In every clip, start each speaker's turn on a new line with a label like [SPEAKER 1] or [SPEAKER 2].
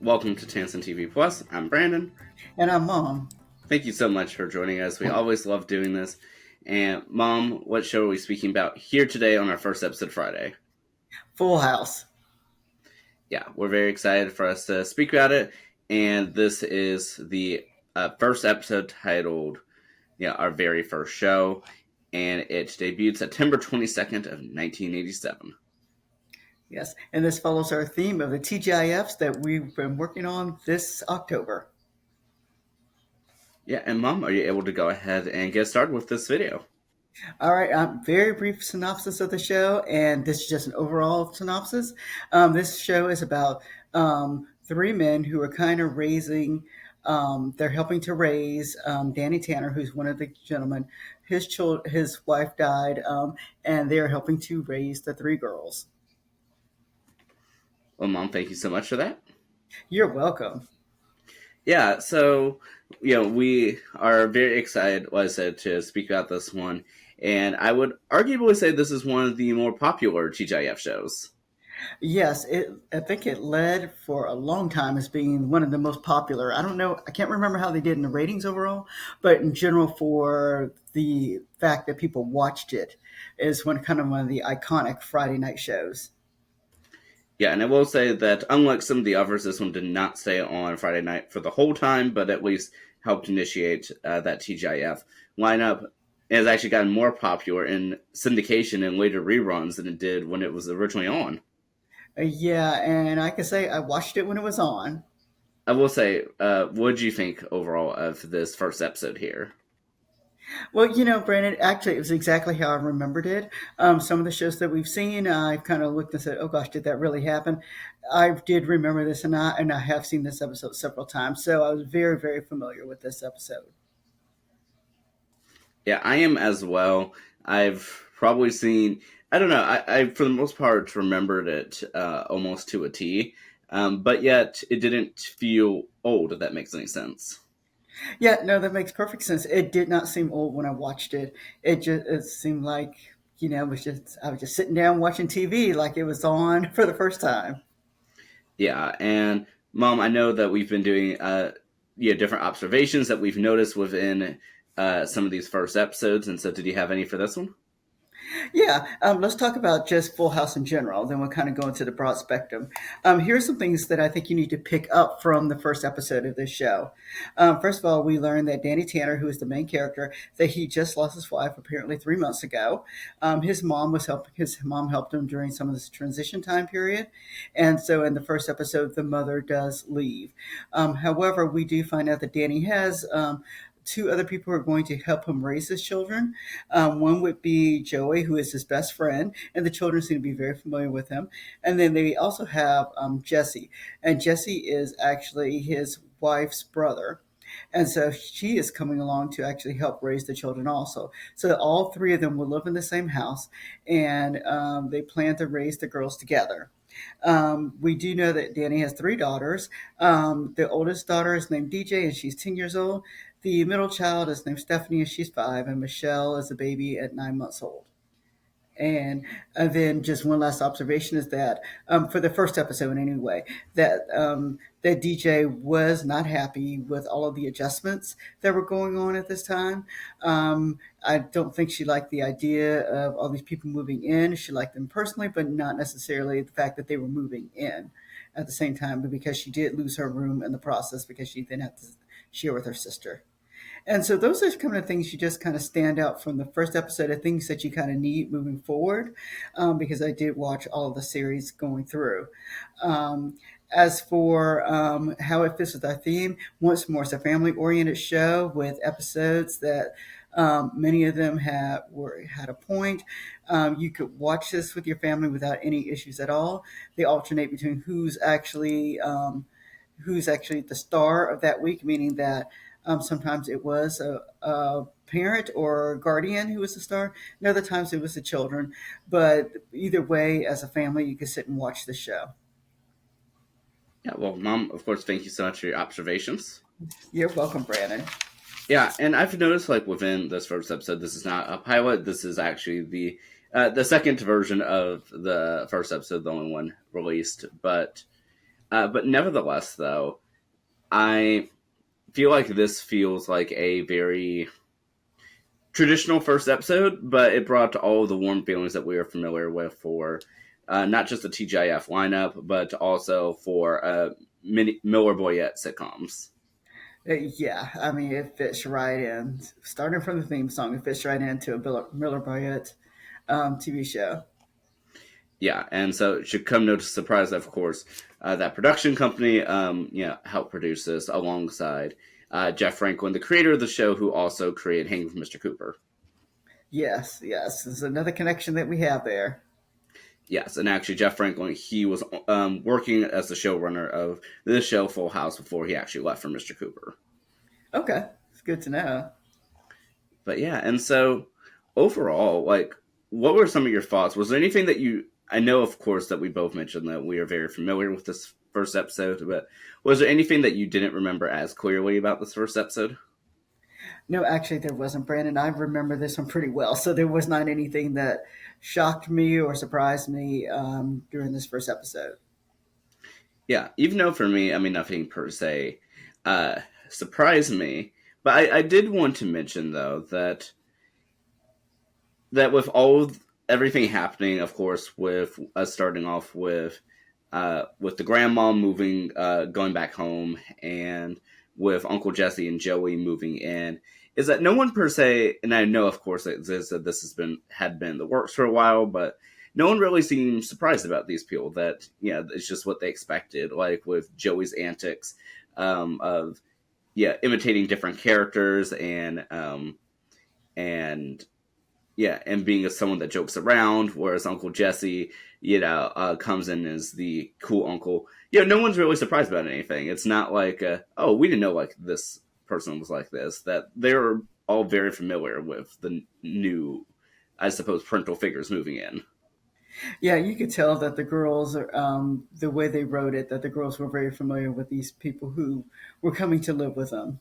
[SPEAKER 1] Welcome to Tansson TV Plus. I'm Brandon.
[SPEAKER 2] And I'm Mom.
[SPEAKER 1] Thank you so much for joining us. We always love doing this. And Mom, what show are we speaking about here today on our first episode Friday?
[SPEAKER 2] Full House.
[SPEAKER 1] Yeah, we're very excited for us to speak about it. And this is the first episode titled Our Very First Show. And it debuted September 22nd of 1987.
[SPEAKER 2] Yes, and this follows our theme of the TGIFs that we've been working on this October.
[SPEAKER 1] Yeah, and Mom, are you able to go ahead and get started with this video?
[SPEAKER 2] All right, very brief synopsis of the show, and this is just an overall synopsis. This show is about three men who are kind of raising. They're helping to raise Danny Tanner, who's one of the gentlemen. His wife died, and they're helping to raise the three girls.
[SPEAKER 1] Well, Mom, thank you so much for that.
[SPEAKER 2] You're welcome.
[SPEAKER 1] Yeah, so we are very excited, like I said, to speak about this one, and I would arguably say this is one of the more popular TGIF shows.
[SPEAKER 2] Yes, I think it led for a long time as being one of the most popular. I don't know, I can't remember how they did in the ratings overall, but in general, for the fact that people watched it, is one of the iconic Friday night shows.
[SPEAKER 1] Yeah, and I will say that unlike some of the others, this one did not stay on Friday night for the whole time, but at least helped initiate that TGIF lineup. It has actually gotten more popular in syndication and later reruns than it did when it was originally on.
[SPEAKER 2] Yeah, and I can say I watched it when it was on.
[SPEAKER 1] I will say, what did you think overall of this first episode here?
[SPEAKER 2] Well, Brandon, actually, it was exactly how I remembered it. Some of the shows that we've seen, I've kind of looked and said, "Oh gosh, did that really happen?" I did remember this, and I have seen this episode several times, so I was very, very familiar with this episode.
[SPEAKER 1] Yeah, I am as well. I've probably seen. I don't know. I for the most part remembered it almost to a T, but yet it didn't feel old. If that makes any sense.
[SPEAKER 2] Yeah, no, that makes perfect sense. It did not seem old when I watched it. It seemed like it was just I was just sitting down watching TV like it was on for the first time.
[SPEAKER 1] Yeah, and Mom, I know that we've been doing different observations that we've noticed within some of these first episodes, and so did you have any for this one?
[SPEAKER 2] Yeah, let's talk about just Full House in general. Then we'll kind of go into the broad spectrum. Here's some things that I think you need to pick up from the first episode of this show. First of all, we learned that Danny Tanner, who is the main character, that he just lost his wife apparently 3 months ago. His mom helped him during some of this transition time period, and so in the first episode, the mother does leave. However, we do find out that Danny has two other people who are going to help him raise his children. One would be Joey, who is his best friend, and the children seem to be very familiar with him. And then they also have Jesse, and Jesse is actually his wife's brother. And so she is coming along to actually help raise the children also. So all three of them will live in the same house, and they plan to raise the girls together. We do know that Danny has three daughters. The oldest daughter is named DJ, and she's 10 years old. The middle child is named Stephanie, and she's 5, and Michelle is a baby at 9 months old. And then just one last observation is that for the first episode anyway, that DJ was not happy with all of the adjustments that were going on at this time. I don't think she liked the idea of all these people moving in. She liked them personally, but not necessarily the fact that they were moving in at the same time, but because she did lose her room in the process because she then had to share with her sister. And so those are kind of things you just kind of stand out from the first episode of things that you kind of need moving forward, because I did watch all of the series going through. As for how it fits with our theme, once more, it's a family-oriented show with episodes that many of them had a point. You could watch this with your family without any issues at all. They alternate between who's actually the star of that week, meaning that sometimes it was a parent or guardian who was the star, and other times it was the children. But either way, as a family, you could sit and watch the show.
[SPEAKER 1] Yeah, well, Mom, of course, thank you so much for your observations.
[SPEAKER 2] You're welcome, Brandon.
[SPEAKER 1] Yeah, and I've noticed like within this first episode, this is not a pilot. This is actually the second version of the first episode, the only one released. But But nevertheless, though, I feel like this feels like a very traditional first episode, but it brought all the warm feelings that we are familiar with for not just the TGIF lineup, but also for mini Miller Boyette sitcoms.
[SPEAKER 2] Yeah, I mean, it fits right in. Starting from the theme song, it fits right into a Miller Bryant TV show.
[SPEAKER 1] Yeah, and so it should come no surprise, of course, that production company, helped produce this alongside Jeff Franklin, the creator of the show, who also created Hanging with Mr. Cooper.
[SPEAKER 2] Yes, yes, there's another connection that we have there.
[SPEAKER 1] Yes, and actually, Jeff Franklin, he was working as the showrunner of the show Full House before he actually left for Mr. Cooper.
[SPEAKER 2] Okay, it's good to know.
[SPEAKER 1] But yeah, and so overall, like, what were some of your thoughts? Was there anything that you? I know, of course, that we both mentioned that we are very familiar with this first episode, but was there anything that you didn't remember as clearly about this first episode?
[SPEAKER 2] No, actually, there wasn't, Brandon. I remember this one pretty well, so there was not anything that shocked me or surprised me during this first episode.
[SPEAKER 1] Yeah, even though for me, I mean, nothing per se uh, surprised me, but I did want to mention though that with everything happening, of course, with us starting off with the grandma moving, going back home, and with Uncle Jesse and Joey moving in, is that no one per se, and I know, of course, that this had been in the works for a while, but no one really seemed surprised about these people. That it's just what they expected, like with Joey's antics of imitating different characters and and being someone that jokes around, whereas Uncle Jesse, comes in as the cool uncle. No one's really surprised about anything. It's not like, oh, we didn't know like this person was like this. That they're all very familiar with the new, I suppose, parental figures moving in.
[SPEAKER 2] Yeah, you could tell that the girls, the way they wrote it, that the girls were very familiar with these people who were coming to live with them.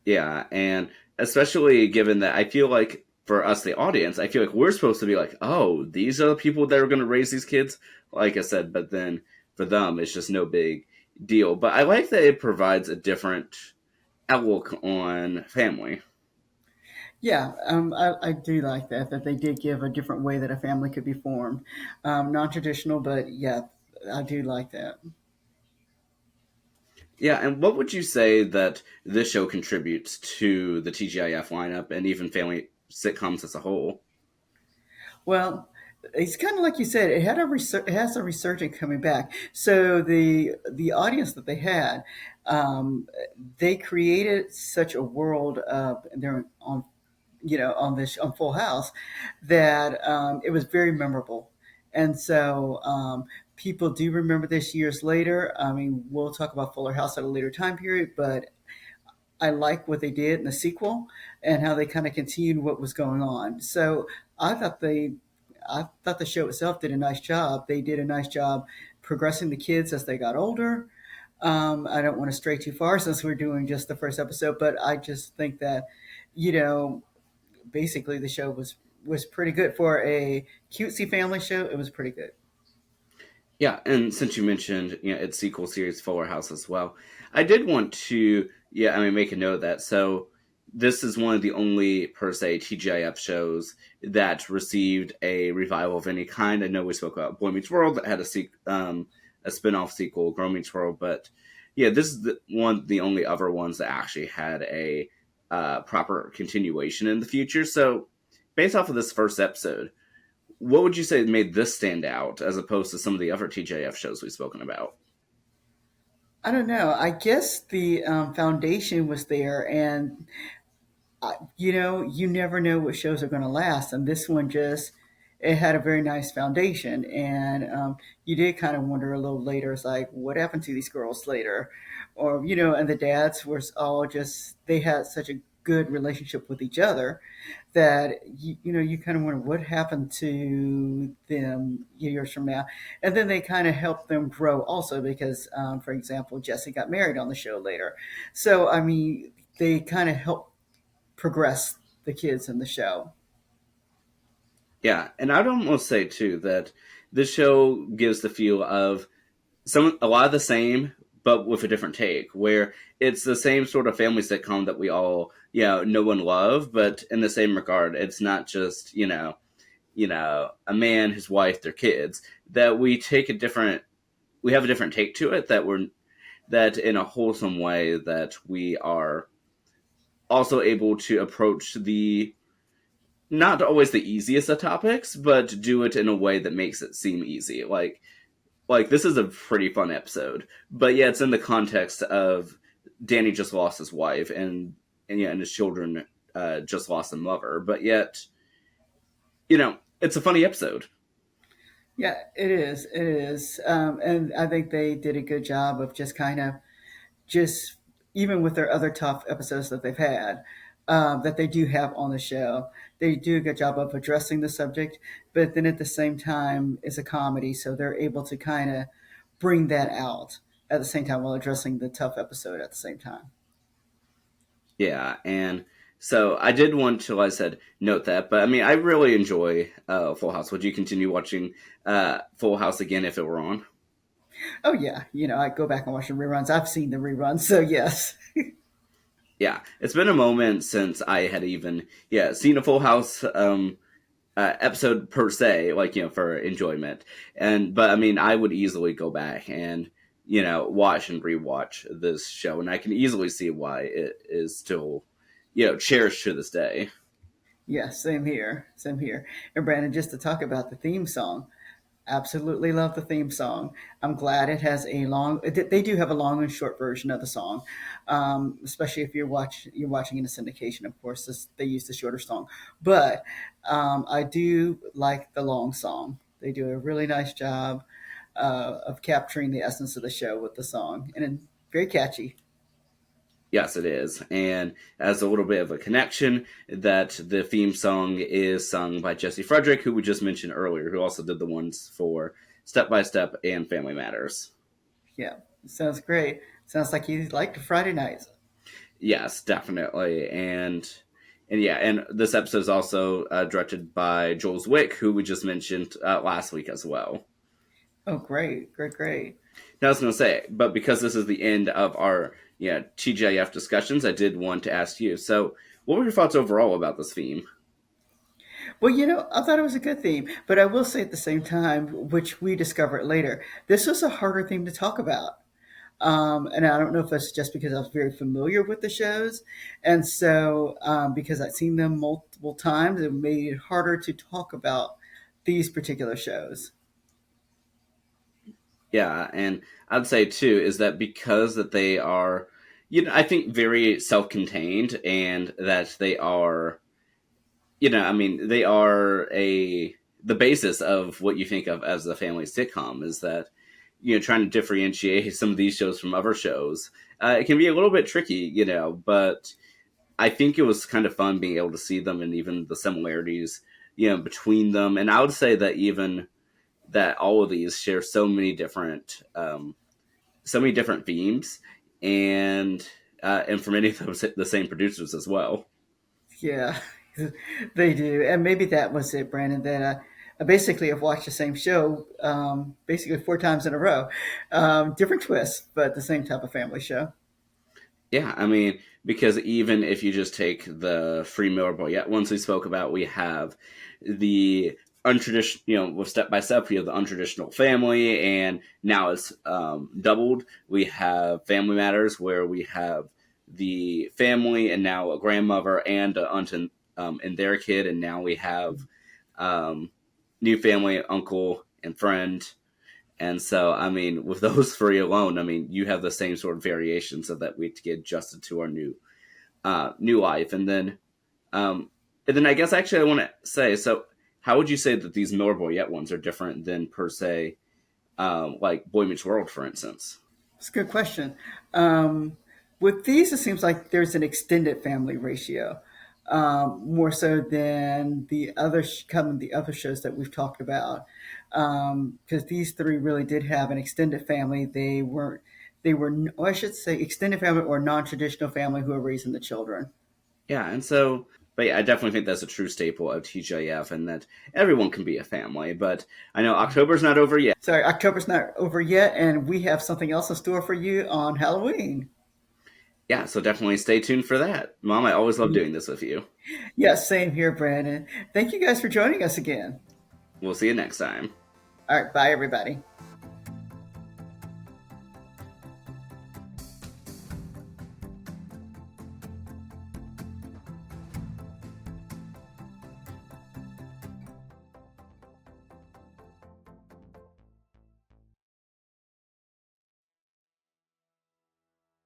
[SPEAKER 1] Yeah, and especially given that I feel like for us, the audience, I feel like we're supposed to be like, oh, these are the people that are going to raise these kids. Like I said, but then for them, it's just no big deal. But I like that it provides a different outlook on family.
[SPEAKER 2] Yeah, I do like that, that they did give a different way that a family could be formed. Non traditional, but yeah, I do like that.
[SPEAKER 1] Yeah, and what would you say that this show contributes to the TGIF lineup and even family sitcoms as a whole?
[SPEAKER 2] Well, it's kind of like you said. It has a resurgence coming back. So the audience that they had, they created such a world of they're on on this on Full House that it was very memorable, and so people do remember this years later. I mean, we'll talk about Fuller House at a later time period, but I like what they did in the sequel and how they kind of continued what was going on. So I thought I thought the show itself did a nice job. They did a nice job progressing the kids as they got older. I don't want to stray too far since we're doing just the first episode, but I just think that, you know, basically the show was pretty good for a cutesy family show. It was pretty good.
[SPEAKER 1] Yeah, and since you mentioned, its sequel series Fuller House as well, I did want to, make a note of that. So this is one of the only per se TGIF shows that received a revival of any kind. I know we spoke about Boy Meets World that had a spin-off sequel, Girl Meets World, but yeah, this is the only other ones that actually had a proper continuation in the future. So based off of this first episode, what would you say made this stand out as opposed to some of the other TJF shows we've spoken about?
[SPEAKER 2] I don't know. I guess the foundation was there, and you never know what shows are going to last, and this one just it had a very nice foundation, and you did kind of wonder a little later, it's like what happened to these girls later, or and the dads were all just they had such a good relationship with each other that you kind of wonder what happened to them years from now, and then they kind of helped them grow also because, for example, Jesse got married on the show later, so I mean they kind of helped progress the kids in the show.
[SPEAKER 1] Yeah, and I'd almost say too that the show gives the feel of a lot of the same, but with a different take. Where it's the same sort of family sitcom that we all know and love, but in the same regard, it's not just a man, his wife, their kids. That we have a different take to it, that in a wholesome way, that we are also able to approach the not always the easiest of topics, but do it in a way that makes it seem easy. Like this is a pretty fun episode, but yeah, it's in the context of Danny just lost his wife, and his children just lost a mother, but yet it's a funny episode.
[SPEAKER 2] Yeah, it is. It is. And I think they did a good job of just kind of just even with their other tough episodes that they've had, that they do have on the show, they do a good job of addressing the subject, but then at the same time, it's a comedy, so they're able to kind of bring that out at the same time while addressing the tough episode at the same time.
[SPEAKER 1] Yeah, and so I did want to, like I said, note that. But I mean, I really enjoy Full House. Would you continue watching Full House again if it were on?
[SPEAKER 2] Oh yeah, I go back and watch the reruns. I've seen the reruns, so yes.
[SPEAKER 1] Yeah, it's been a moment since I had even seen a Full House episode per se, like for enjoyment. But I mean, I would easily go back and watch and rewatch this show, and I can easily see why it is still cherished to this day.
[SPEAKER 2] Yeah, same here, same here. And Brandon, just to talk about the theme song, absolutely love the theme song. I'm glad it has a long. They do have a long and short version of the song, especially if you're watching in a syndication. Of course, they use the shorter song, but I do like the long song. They do a really nice job of capturing the essence of the show with the song, and it's very catchy.
[SPEAKER 1] Yes, it is. And as a little bit of a connection, that the theme song is sung by Jesse Frederick, who we just mentioned earlier, who also did the ones for Step by Step and Family Matters.
[SPEAKER 2] Yeah, sounds great. Sounds like you like the Friday nights.
[SPEAKER 1] Yes, definitely. And yeah, and this episode is also directed by Joel Zwick, who we just mentioned last week as well.
[SPEAKER 2] Oh, great, great, great.
[SPEAKER 1] Now I was going to say, but because this is the end of our TGIF discussions, I did want to ask you. So, what were your thoughts overall about this theme?
[SPEAKER 2] Well, I thought it was a good theme, but I will say at the same time, which we discovered later, this was a harder theme to talk about. And I don't know if that's just because I was very familiar with the shows. And so, because I've seen them multiple times, it made it harder to talk about these particular shows.
[SPEAKER 1] Yeah, and I'd say too is that because that they are, I think very self-contained, and that they are, I mean, they are the basis of what you think of as a family sitcom. Is that trying to differentiate some of these shows from other shows, it can be a little bit tricky, but I think it was kind of fun being able to see them and even the similarities, between them. And I would say that even that all of these share so many different themes, and for many of them, the same producers as well.
[SPEAKER 2] Yeah, they do. And maybe that was it, Brandon, that I basically have watched the same show basically four times in a row. Different twists, but the same type of family show.
[SPEAKER 1] Yeah, I mean, because even if you just take the free Miller Boyette ones we spoke about, we have the untraditional, with Step by Step, we have the untraditional family, and now it's doubled. We have Family Matters, where we have the family, and now a grandmother and a aunt and their kid, and now we have um, new family, uncle and friend. And so, I mean, with those three alone, I mean, you have the same sort of variations of that we to get adjusted to our new life. Um, and then I guess actually I want to say, so how would you say that these Miller Boyette ones are different than per se, like Boy Meets World, for instance?
[SPEAKER 2] It's a good question. Um, with these, it seems like there's an extended family ratio, more so than the other shows that we've talked about. Because these three really did have an extended family. They were, or I should say, extended family or non-traditional family who are raising the children.
[SPEAKER 1] Yeah, and so But yeah, I definitely think that's a true staple of TGIF, and that everyone can be a family. But I know October's not over yet.
[SPEAKER 2] Sorry, October's not over yet, and we have something else in store for you on Halloween.
[SPEAKER 1] Yeah, so definitely stay tuned for that. Mom, I always love doing this with you.
[SPEAKER 2] Yes, same here, Brandon. Thank you guys for joining us again.
[SPEAKER 1] We'll see you next time.
[SPEAKER 2] All right, bye, everybody.